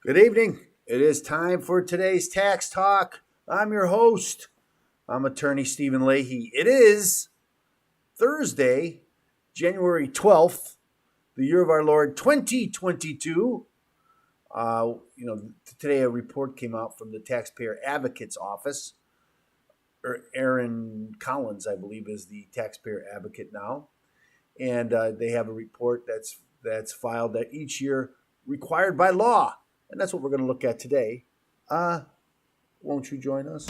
Good evening. It is time for today's Tax Talk. I'm your host. I'm attorney Stephen Leahy. It is Thursday, January 12th, the year of our Lord 2022. Today a report came out from the Taxpayer Advocate's office. Aaron Collins, I believe, is the Taxpayer Advocate now. And they have a report that's filed that each year required by law. And that's what we're going to look at today. Won't you join us?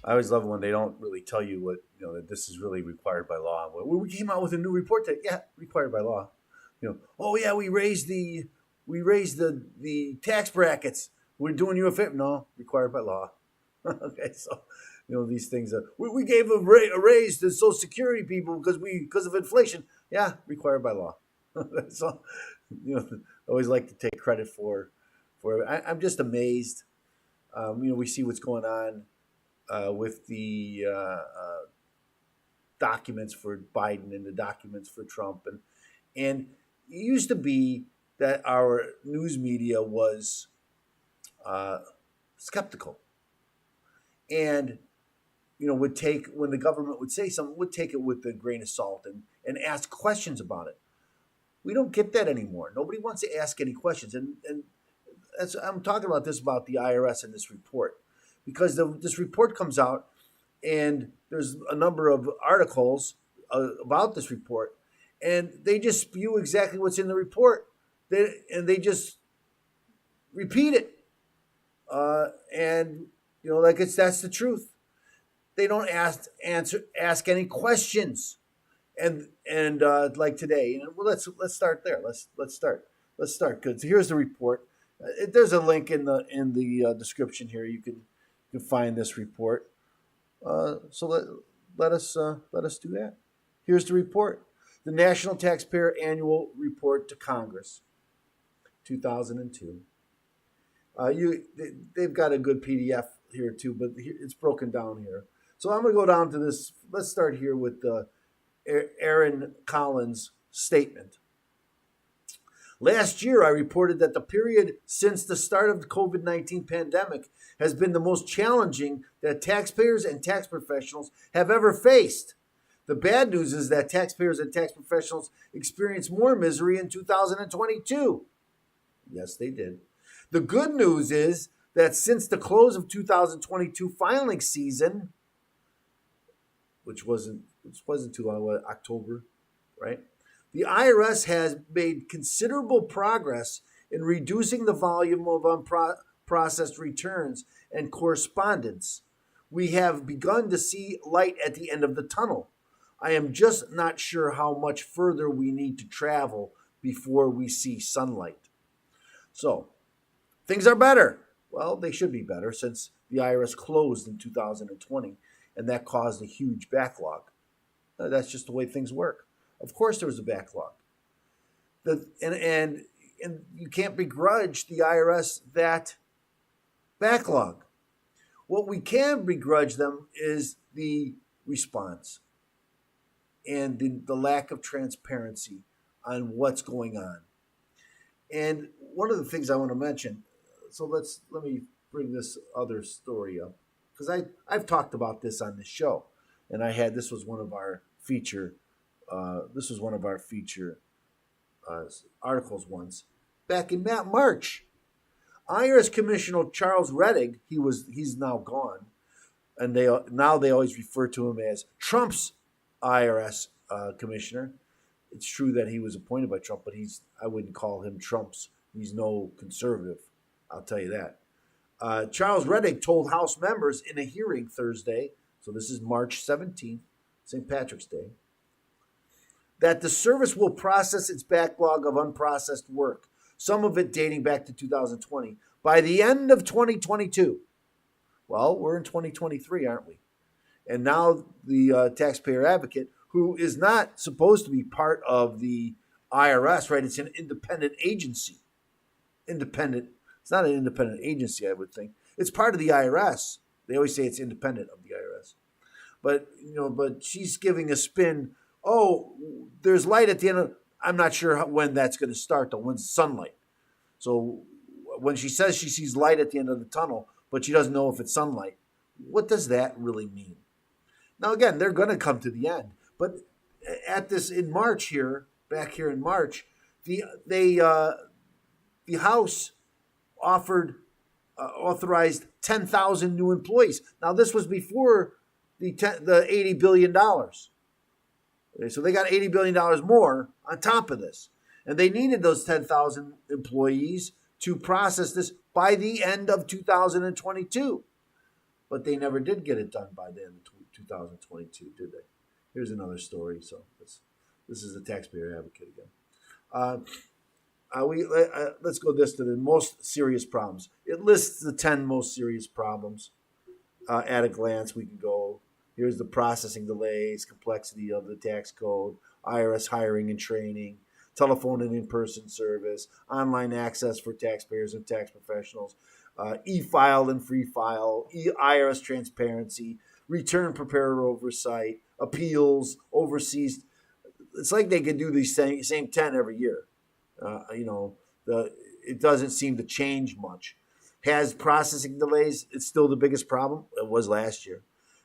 I always love when they don't really tell you what, that this is really required by law. We came out with a new report that, required by law. We raised the tax brackets. We're doing you a favor. No, required by law. Okay, so these things. We gave a raise to Social Security people because of inflation. Yeah, required by law. So I always like to take credit for. I'm just amazed. We see what's going on with the documents for Biden and the documents for Trump, and it used to be that our news media was skeptical, and would take, when the government would say something, would take it with a grain of salt and ask questions about it. We don't get that anymore. Nobody wants to ask any questions, and I'm talking about the IRS in this report, because this report comes out and there's a number of articles about this report, and they just spew exactly what's in the report. They just repeat it, that's the truth. They don't ask any questions, and like today. Let's start there. Let's start because here's the report. There's a link in the description here. You can find this report. So let us do that. Here's the report: the National Taxpayer Annual Report to Congress, 2002. They've got a good PDF here too, but it's broken down here. So I'm going to go down to this. Let's start here with Aaron Collins' statement. Last year, I reported that the period since the start of the COVID-19 pandemic has been the most challenging that taxpayers and tax professionals have ever faced. The bad news is that taxpayers and tax professionals experienced more misery in 2022. Yes, they did. The good news is that since the close of 2022 filing season, which wasn't too long, October, right? The IRS has made considerable progress in reducing the volume of unprocessed returns and correspondence. We have begun to see light at the end of the tunnel. I am just not sure how much further we need to travel before we see sunlight. So, things are better. Well, they should be better since the IRS closed in 2020, and that caused a huge backlog. That's just the way things work. Of course there was a backlog. And you can't begrudge the IRS that backlog. What we can begrudge them is the response and the lack of transparency on what's going on. And one of the things I want to mention, so let me bring this other story up, because I've talked about this on the show, and this was one of our feature articles once back in March. IRS Commissioner Charles Rettig, he's now gone, and they always refer to him as Trump's IRS commissioner. It's true that he was appointed by Trump, but I wouldn't call him Trump's. He's no conservative, I'll tell you that. Charles Rettig told House members in a hearing Thursday, so this is March 17th, St. Patrick's Day, that the service will process its backlog of unprocessed work, some of it dating back to 2020, by the end of 2022. Well, we're in 2023, aren't we? And now the Taxpayer Advocate, who is not supposed to be part of the IRS, right? It's an independent agency. Independent. It's not an independent agency, I would think. It's part of the IRS. They always say it's independent of the IRS. But she's giving a spin. Oh, there's light at the end of. I'm not sure when that's going to start, though. When's sunlight? So when she says she sees light at the end of the tunnel, but she doesn't know if it's sunlight, what does that really mean? Now, again, they're going to come to the end. But at this in March here, back here in March, the House authorized 10,000 new employees. Now, this was before the $80 billion. Okay, so they got $80 billion more on top of this. And they needed those 10,000 employees to process this by the end of 2022. But they never did get it done by the end of 2022, did they? Here's another story. So this is the Taxpayer Advocate again. Let's go this to the most serious problems. It lists the 10 most serious problems at a glance. We can go. Here's the processing delays, complexity of the tax code, IRS hiring and training, telephone and in-person service, online access for taxpayers and tax professionals, e-file and free file, IRS transparency, return preparer oversight, appeals, overseas. It's like they could do these same 10 every year. It doesn't seem to change much. Has processing delays? It's still the biggest problem. It was last year.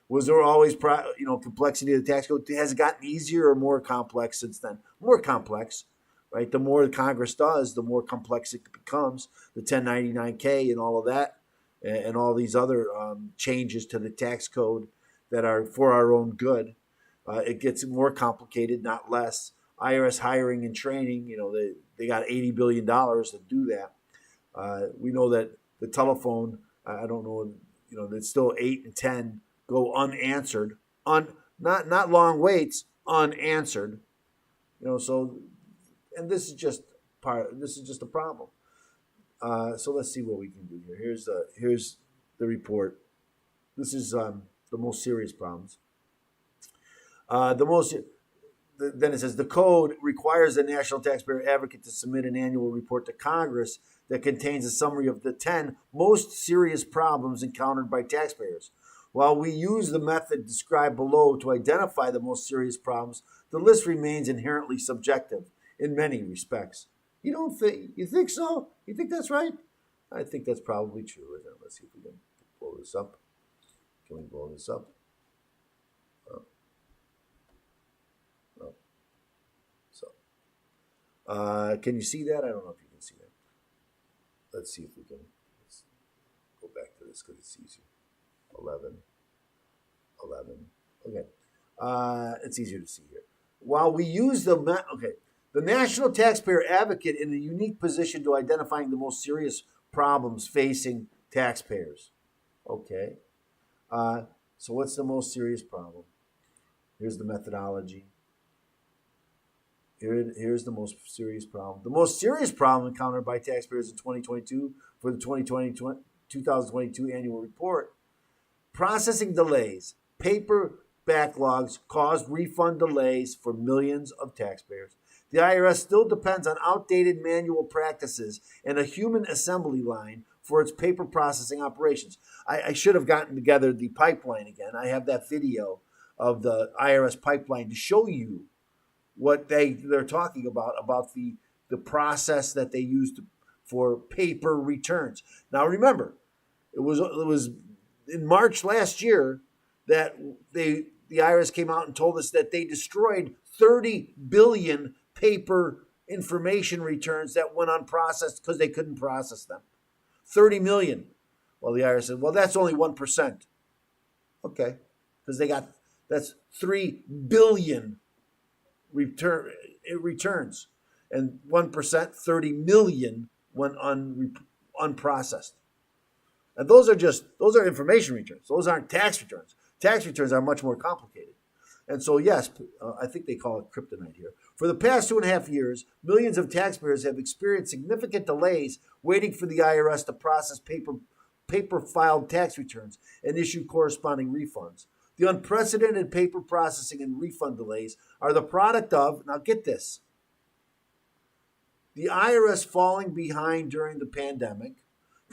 Was there always, complexity of the tax code? Has it gotten easier or more complex since then? More complex, right? The more Congress does, the more complex it becomes. The 1099-K and all of that, and all these other changes to the tax code that are for our own good. It gets more complicated, not less. IRS hiring and training, they got $80 billion to do that. We know that the telephone, I don't know, it's still 8 and 10 go unanswered, not long waits, unanswered. So, and this is just a problem. So let's see what we can do here. Here's the report. This is the most serious problems. Then it says the code requires the National Taxpayer Advocate to submit an annual report to Congress that contains a summary of the 10 most serious problems encountered by taxpayers. While we use the method described below to identify the most serious problems, the list remains inherently subjective in many respects. You think so? You think that's right? I think that's probably true. Let's see if we can blow this up. Can we blow this up? Can you see that? I don't know if you can see that. Let's see if we can. Let's go back to this because it's easier. 11. Okay. It's easier to see here. While we use the National Taxpayer Advocate in a unique position to identifying the most serious problems facing taxpayers. Okay. So what's the most serious problem? Here's the methodology. Here's the most serious problem. The most serious problem encountered by taxpayers in 2022 for the 2022 annual report. Processing delays, paper backlogs caused refund delays for millions of taxpayers. The IRS still depends on outdated manual practices and a human assembly line for its paper processing operations. I should have gotten together the pipeline again. I have that video of the IRS pipeline to show you what they're talking about the process that they used for paper returns. Now remember, it was in March last year that the IRS came out and told us that they destroyed 30 billion paper information returns that went unprocessed because they couldn't process them. 30 million. Well, the IRS said, well, that's only 1%. Okay, because that's 3 billion returns, and 1%, 30 million went unprocessed. And those are information returns. Those aren't tax returns. Tax returns are much more complicated. And so, yes, I think they call it kryptonite here. For the past 2.5 years, millions of taxpayers have experienced significant delays waiting for the IRS to process paper filed tax returns and issue corresponding refunds. The unprecedented paper processing and refund delays are the product of, now get this, the IRS falling behind during the pandemic,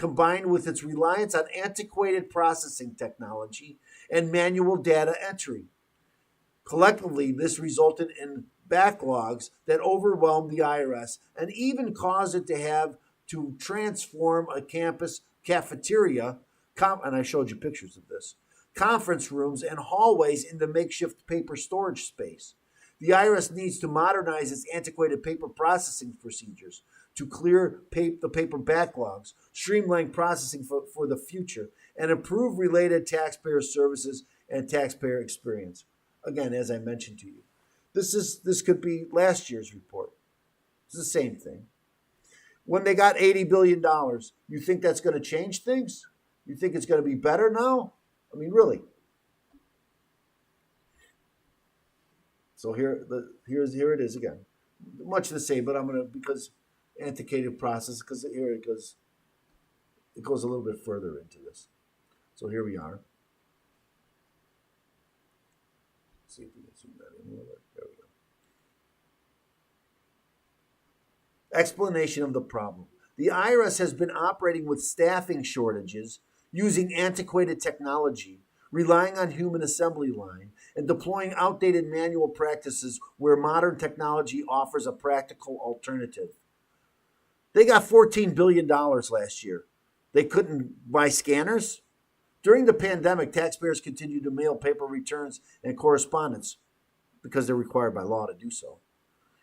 combined with its reliance on antiquated processing technology and manual data entry. Collectively, this resulted in backlogs that overwhelmed the IRS and even caused it to have to transform a campus cafeteria, and I showed you pictures of this, conference rooms and hallways into makeshift paper storage space. The IRS needs to modernize its antiquated paper processing procedures to clear the paper backlogs, streamline processing for the future, and improve related taxpayer services and taxpayer experience. Again, as I mentioned to you, this could be last year's report. It's the same thing. When they got $80 billion, you think that's going to change things? You think it's going to be better now? I mean, really. So here it is again. Much the same, but I'm going to, because antiquated process, because here it goes a little bit further into this. So here we are. Let's see if we can zoom that in a little bit. There we go. Explanation of the problem. The IRS has been operating with staffing shortages, using antiquated technology, relying on human assembly line, and deploying outdated manual practices where modern technology offers a practical alternative. They got $14 billion last year. They couldn't buy scanners? During the pandemic, taxpayers continued to mail paper returns and correspondence because they're required by law to do so.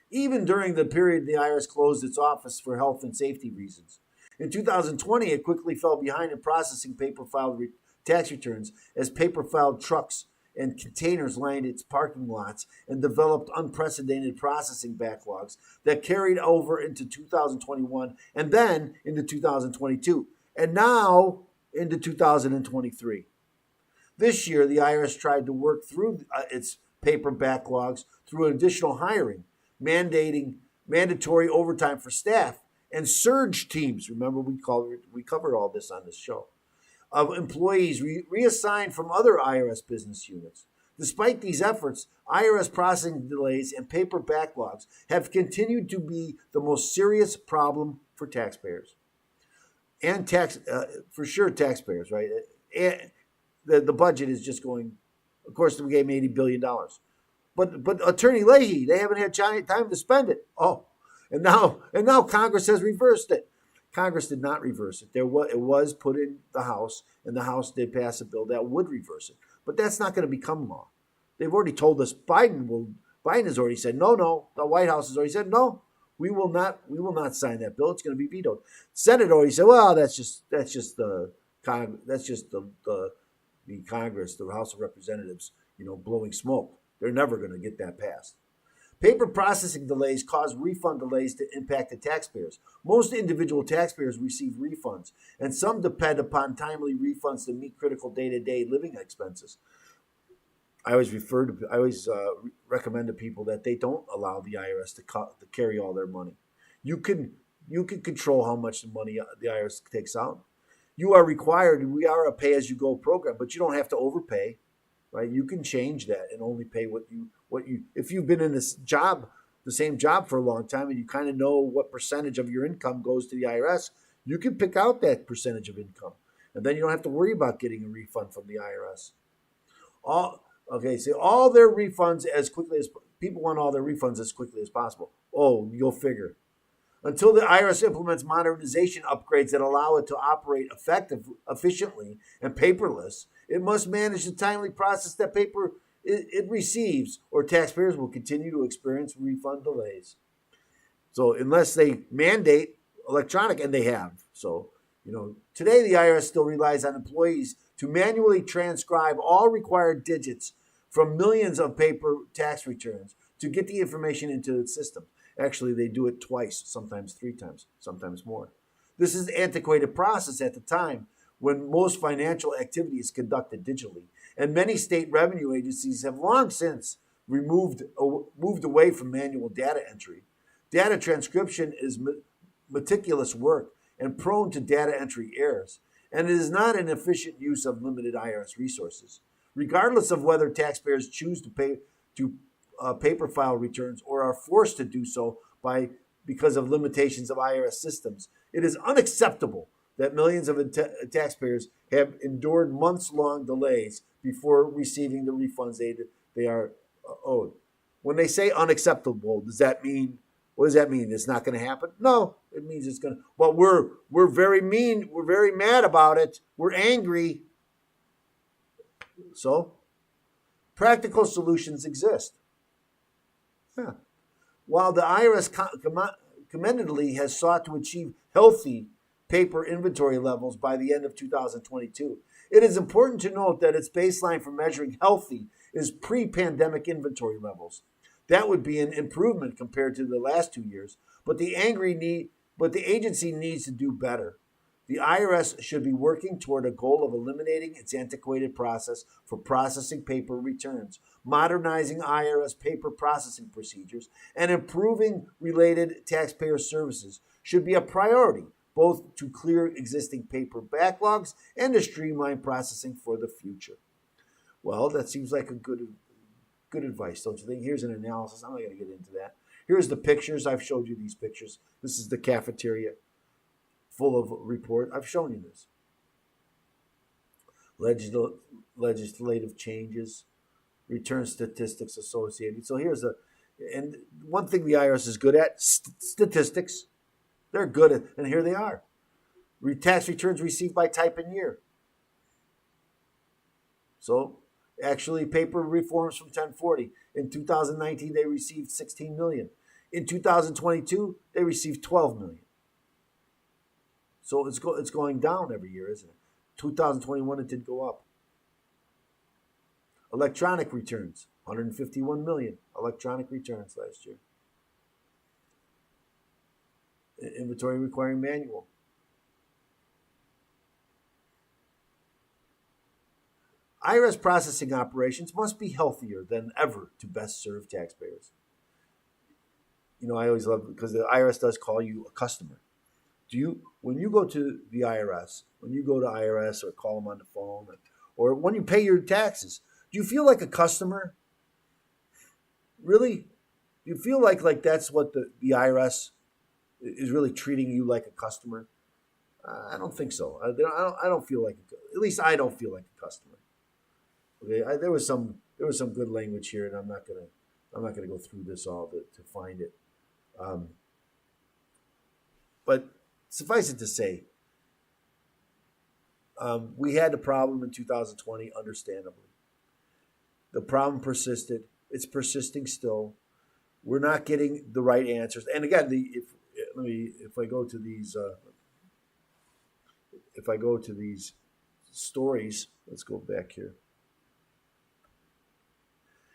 Even during the period the IRS closed its office for health and safety reasons. In 2020, it quickly fell behind in processing paper-filed tax returns as paper-filed trucks and containers lined its parking lots and developed unprecedented processing backlogs that carried over into 2021 and then into 2022 and now into 2023. This year, the IRS tried to work through its paper backlogs through additional hiring, mandating mandatory overtime for staff and surge teams. Remember, we covered all this on this show, of employees reassigned from other IRS business units. Despite these efforts, IRS processing delays and paper backlogs have continued to be the most serious problem for taxpayers. And taxpayers, right? And the budget is just going, of course, we gave them $80 billion. But Attorney Leahy, they haven't had time to spend it. Oh, and now Congress has reversed it. Congress did not reverse it. It was put in the House, and the House did pass a bill that would reverse it. But that's not going to become law. They've already told us Biden has already said no. The White House has already said no. We will not sign that bill. It's going to be vetoed. Senate already said, well, that's just the Congress, the House of Representatives, blowing smoke. They're never going to get that passed. Paper processing delays cause refund delays to impact the taxpayers. Most individual taxpayers receive refunds, and some depend upon timely refunds to meet critical day-to-day living expenses. I always recommend to people that they don't allow the IRS to carry all their money. You can control how much money the IRS takes out. You are required. We are a pay-as-you-go program, but you don't have to overpay, right? You can change that and only pay what you. If you've been in this job, the same job for a long time, and you kind of know what percentage of your income goes to the IRS, you can pick out that percentage of income, and then you don't have to worry about getting a refund from the IRS. All their refunds as quickly as people want all their refunds as quickly as possible. Oh, you'll figure. Until the IRS implements modernization upgrades that allow it to operate efficiently, and paperless, it must manage the timely process that paper it receives, or taxpayers will continue to experience refund delays. So unless they mandate electronic, and they have. So, today the IRS still relies on employees to manually transcribe all required digits from millions of paper tax returns to get the information into its system. Actually, they do it twice, sometimes 3 times, sometimes more. This is an antiquated process at the time when most financial activity is conducted digitally, and many state revenue agencies have long since moved away from manual data entry. Data transcription is meticulous work and prone to data entry errors, and it is not an efficient use of limited IRS resources. Regardless of whether taxpayers choose to pay paper file returns or are forced to do so because of limitations of IRS systems, it is unacceptable that millions of taxpayers have endured months-long delays before receiving the refunds they are owed. When they say unacceptable, what does that mean? It's not going to happen? No, it means it's going to. But we're very mean. We're very mad about it. We're angry. So, practical solutions exist. Yeah. While the IRS commendedly has sought to achieve healthy paper inventory levels by the end of 2022, it is important to note that its baseline for measuring healthy is pre-pandemic inventory levels. That would be an improvement compared to the last 2 years, but the agency needs to do better. The IRS should be working toward a goal of eliminating its antiquated process for processing paper returns, modernizing IRS paper processing procedures, and improving related taxpayer services should be a priority, both to clear existing paper backlogs and to streamline processing for the future. Well, that seems like a good advice, don't you think? Here's an analysis. I'm not going to get into that. Here's the pictures. I've showed you these pictures. This is the cafeteria full of report. I've shown you this. Legislative changes, return statistics associated. So and one thing the IRS is good at, statistics. They're good at, and here they are. Tax returns received by type and year. So actually, paper reforms from 1040. In 2019, they received 16 million. In 2022, they received 12 million. So it's going down every year, isn't it? 2021, it did go up. Electronic returns, 151 million electronic returns last year. Inventory requiring manual. IRS processing operations must be healthier than ever to best serve taxpayers. I always love it because the IRS does call you a customer. When you go to the IRS, or call them on the phone, or when you pay your taxes, do you feel like a customer? Really? Do you feel like that's what the IRS is really treating you like a customer? I don't think so. I don't feel like at least I don't feel like a customer. Okay, there was some good language here, and I'm not gonna go through this all to find it. But suffice it to say, we had a problem in 2020, understandably. The problem persisted. It's persisting still. We're not getting the right answers. And again, if I go to these stories, let's go back here.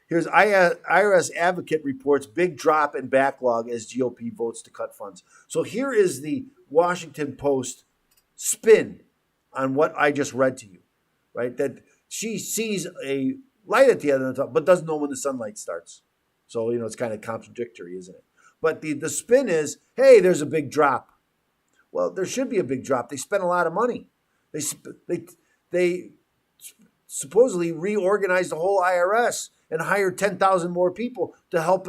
Here's IRS Advocate reports big drop in backlog as GOP votes to cut funds. So here is the Washington Post spin on what I just read to you, right? That she sees a light at the end of the tunnel, but doesn't know when the sunlight starts. So, it's kind of contradictory, isn't it? But the spin is, hey, there's a big drop. Well, there should be a big drop. They spent a lot of money. They supposedly reorganized the whole IRS and hired 10,000 more people to help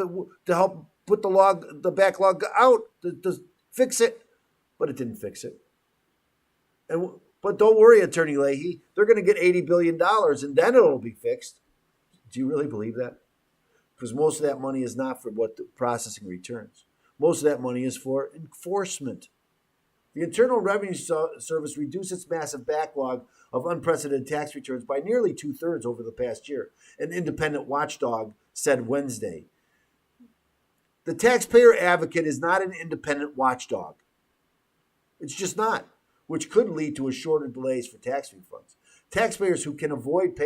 put the backlog out to fix it, but it didn't fix it. But don't worry, Attorney Leahy, they're going to get $80 billion and then it'll be fixed. Do you really believe that? Because most of that money is not for what the processing returns. Most of that money is for enforcement. The Internal Revenue Service reduced its massive backlog of unprecedented tax returns by nearly 2/3 over the past year, an independent watchdog said Wednesday. The Taxpayer Advocate is not an independent watchdog. It's just not, which could lead to a shorter delays for tax refunds. Taxpayers who can avoid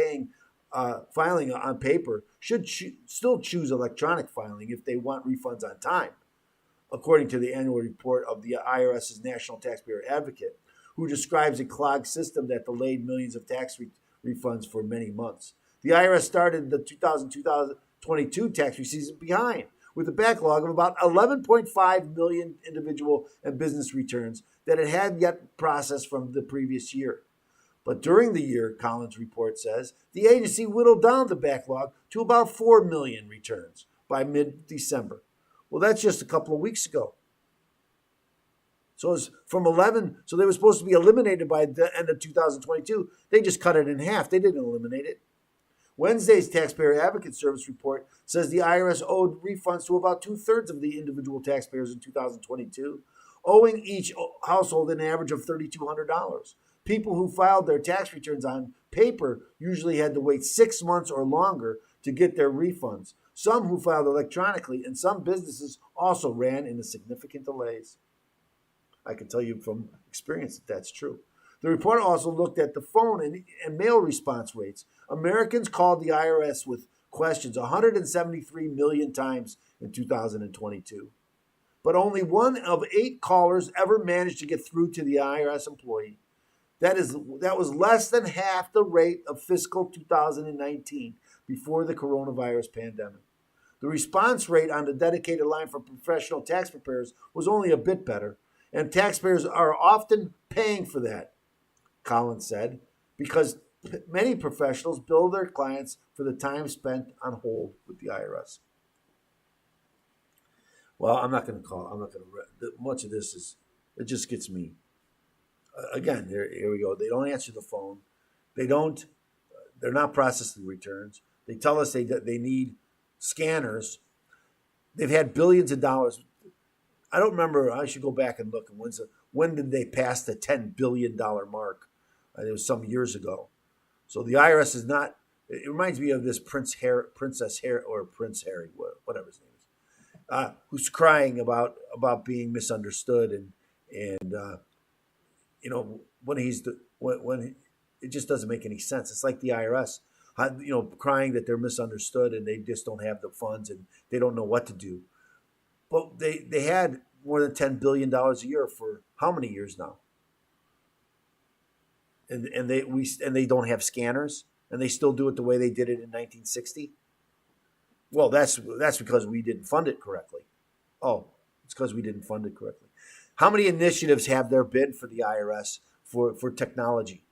filing on paper should still choose electronic filing if they want refunds on time, according to the annual report of the IRS's National Taxpayer Advocate, who describes a clogged system that delayed millions of tax refunds for many months. The IRS started the 2022 tax season behind, with a backlog of about 11.5 million individual and business returns that it had yet processed from the previous year. But during the year, Collins' report says, the agency whittled down the backlog to about 4 million returns by mid-December. Well, that's just a couple of weeks ago. So it's from 11. So they were supposed to be eliminated by the end of 2022. They just cut it in half. They didn't eliminate it. Wednesday's Taxpayer Advocate Service report says the IRS owed refunds to about 2/3 of the individual taxpayers in 2022, owing each household an average of $3,200. People who filed their tax returns on paper usually had to wait 6 months or longer to get their refunds. Some who filed electronically, and some businesses also ran into significant delays. I can tell you from experience that that's true. The report also looked at the phone and mail response rates. Americans called the IRS with questions 173 million times in 2022. But only 1 of 8 callers ever managed to get through to the IRS employee. That was less than half the rate of fiscal 2019 before the coronavirus pandemic. The response rate on the dedicated line for professional tax preparers was only a bit better, and taxpayers are often paying for that, Collins said, because many professionals bill their clients for the time spent on hold with the IRS. Well, much of this it just gets me. Again, here we go. They don't answer the phone. They're not processing returns. They tell us they need scanners. They've had billions of dollars. I don't remember. I should go back and look. When did they pass the $10 billion mark? It was some years ago. So the IRS is not. It reminds me of this Prince Harry, whatever his name is, who's crying about being misunderstood and when it just doesn't make any sense. It's like the IRS, crying that they're misunderstood and they just don't have the funds and they don't know what to do. But they had more than $10 billion a year for how many years now? And they don't have scanners, and they still do it the way they did it in 1960. Well, that's because we didn't fund it correctly. Oh, it's because we didn't fund it correctly. How many initiatives have there been for the IRS for technology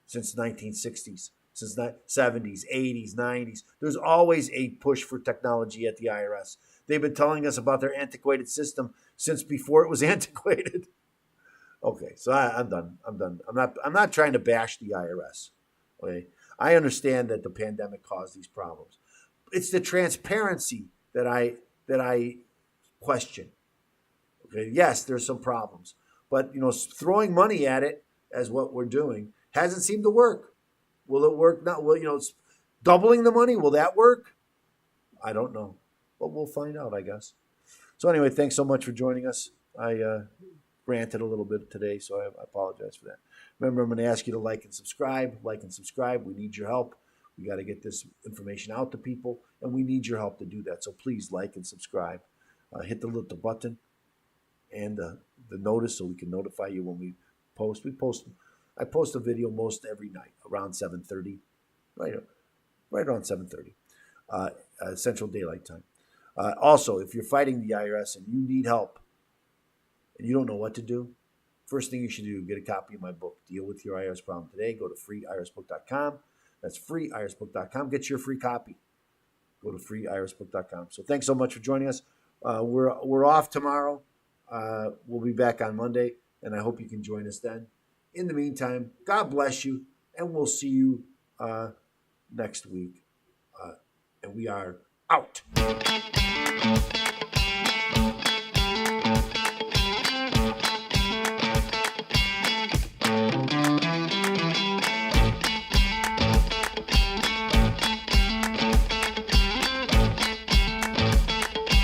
since the 1960s, since the 70s, 80s, 90s? There's always a push for technology at the IRS. They've been telling us about their antiquated system since before it was antiquated. Okay, so I'm done. I'm not trying to bash the IRS. Okay, I understand that the pandemic caused these problems. It's the transparency that I question. Okay, yes, there's some problems, but throwing money at it as what we're doing hasn't seemed to work. Will it work? Not will it's doubling the money. Will that work? I don't know, but we'll find out, I guess. So anyway, thanks so much for joining us. I ranted a little bit today, so I apologize for that. Remember, I'm going to ask you to like and subscribe. We need your help. We got to get this information out to people, and we need your help to do that. So please like and subscribe. Hit the little button and the notice so we can notify you when we post. I post a video most every night around 7:30, right around 7:30, Central Daylight Time. Also, if you're fighting the IRS and you need help and you don't know what to do, first thing you should do, get a copy of my book, Deal with Your IRS Problem Today. Go to freeirsbook.com. That's freeirsbook.com. Get your free copy. Go to freeirsbook.com. So thanks so much for joining us. We're off tomorrow. We'll be back on Monday, and I hope you can join us then. In the meantime, God bless you, and we'll see you next week. And we are out.